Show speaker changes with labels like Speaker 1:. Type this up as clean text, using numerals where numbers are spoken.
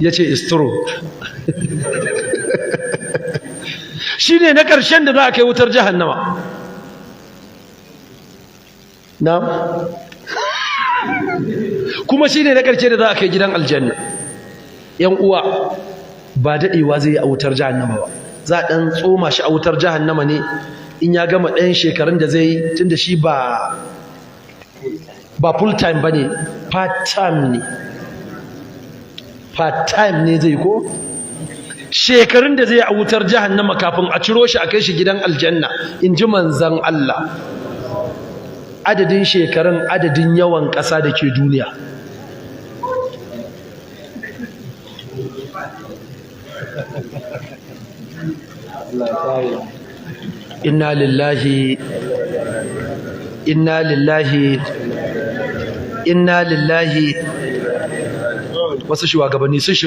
Speaker 1: ya ce istro shi ne na ƙarshen da za a kai wutar jahannama. Na kuma shi ne na ƙarshe da za a kai gidan aljanna. ‘Yan uwa ba daɗewa zai yi a wutar jahannama ba, za a ɗan tsoma shi a wutar jahannama ne in ya gama ɗayan shekarun da zai yi, tun da shi ba full time ba ne, part time ne. Part time ne zai ko? Shekarun da zai a wutar jahannama kafin a ciro shi a kai shi gidan aljanna, in ji manzan Allah. Adadin shekarun adadin yawan ƙasa da ke duniya. Inna lillahi wasu shugabanni sun shiga